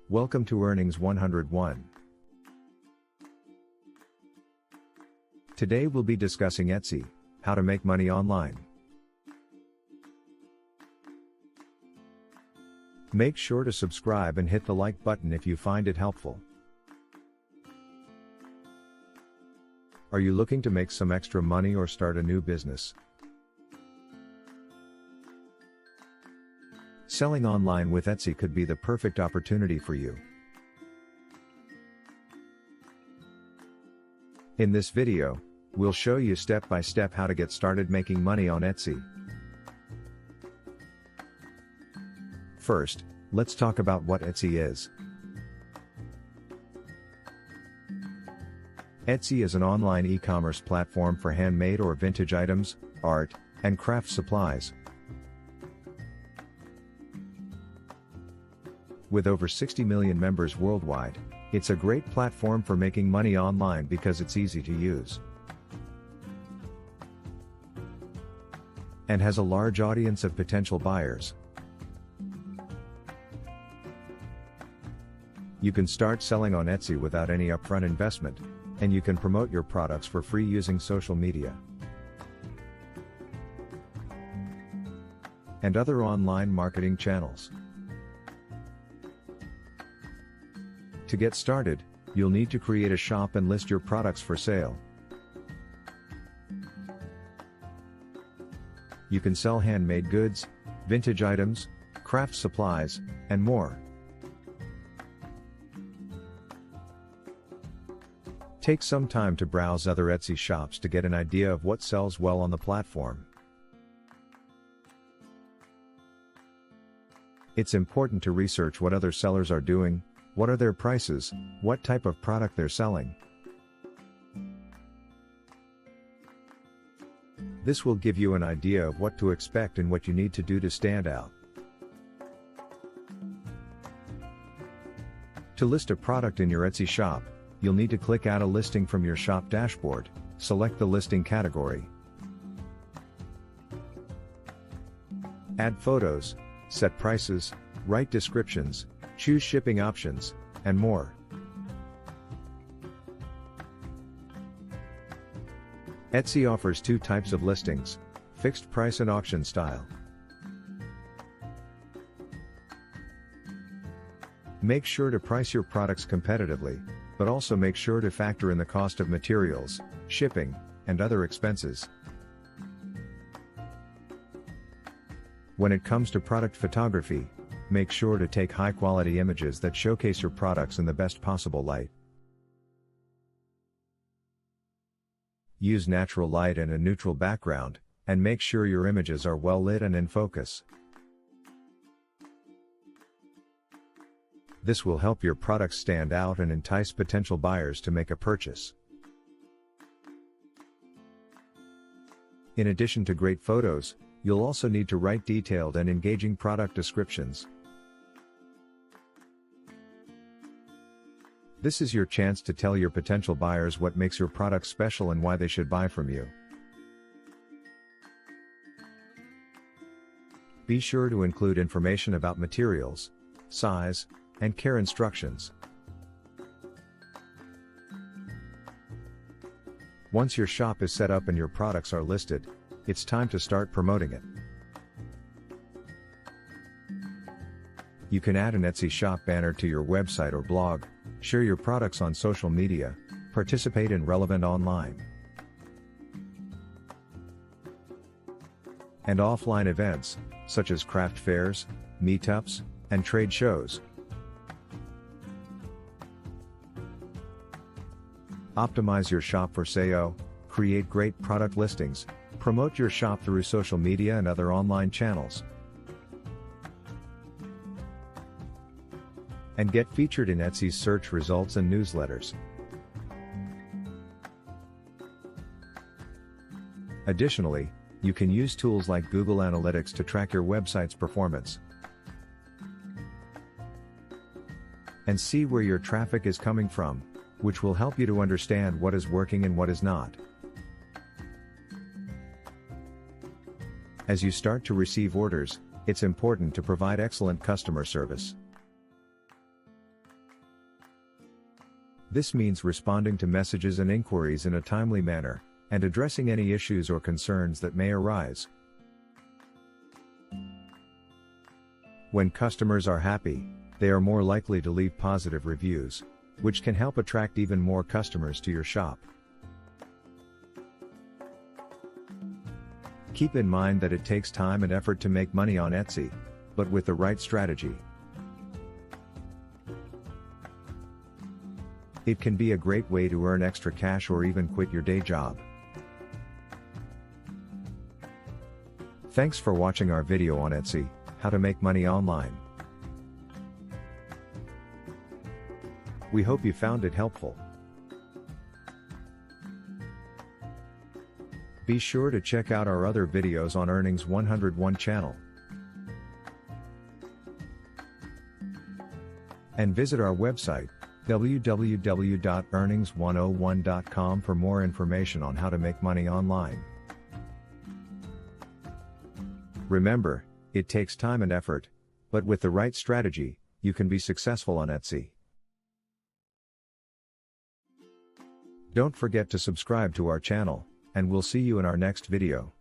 Welcome to Earnings 101. Today we'll be discussing Etsy, how to make money online. Make sure to subscribe and hit the like button if you find it helpful. Are you looking to make some extra money or start a new business? Selling online with Etsy could be the perfect opportunity for you. In this video, we'll show you step by step how to get started making money on Etsy. First, let's talk about what Etsy is. Etsy is an online e-commerce platform for handmade or vintage items, art, and craft supplies. With over 60 million members worldwide, it's a great platform for making money online because it's easy to use and has a large audience of potential buyers. You can start selling on Etsy without any upfront investment, and you can promote your products for free using social media and other online marketing channels. To get started, you'll need to create a shop and list your products for sale. You can sell handmade goods, vintage items, craft supplies, and more. Take some time to browse other Etsy shops to get an idea of what sells well on the platform. It's important to research what other sellers are doing, what are their prices, what type of product they're selling. This will give you an idea of what to expect and what you need to do to stand out. To list a product in your Etsy shop, you'll need to click Add a listing from your shop dashboard, select the listing category, add photos, set prices, write descriptions, choose shipping options, and more. Etsy offers two types of listings: fixed price and auction style. Make sure to price your products competitively, but also make sure to factor in the cost of materials, shipping, and other expenses. When it comes to product photography, make sure to take high-quality images that showcase your products in the best possible light. Use natural light and a neutral background, and make sure your images are well lit and in focus. This will help your products stand out and entice potential buyers to make a purchase. In addition to great photos, you'll also need to write detailed and engaging product descriptions. This is your chance to tell your potential buyers what makes your product special and why they should buy from you. Be sure to include information about materials, size, and care instructions. Once your shop is set up and your products are listed, it's time to start promoting it. You can add an Etsy shop banner to your website or blog, share your products on social media, participate in relevant online and offline events, such as craft fairs, meetups, and trade shows. Optimize your shop for SEO, create great product listings, promote your shop through social media and other online channels, and get featured in Etsy's search results and newsletters. Additionally, you can use tools like Google Analytics to track your website's performance and see where your traffic is coming from, which will help you to understand what is working and what is not. As you start to receive orders, it's important to provide excellent customer service. This means responding to messages and inquiries in a timely manner, and addressing any issues or concerns that may arise. When customers are happy, they are more likely to leave positive reviews, which can help attract even more customers to your shop. Keep in mind that it takes time and effort to make money on Etsy, but with the right strategy, it can be a great way to earn extra cash or even quit your day job. Thanks for watching our video on Etsy, how to make money online. We hope you found it helpful. Be sure to check out our other videos on Earnings 101 channel. And visit our website, www.earnings101.com for more information on how to make money online. Remember, it takes time and effort, but with the right strategy, you can be successful on Etsy. Don't forget to subscribe to our channel, and we'll see you in our next video.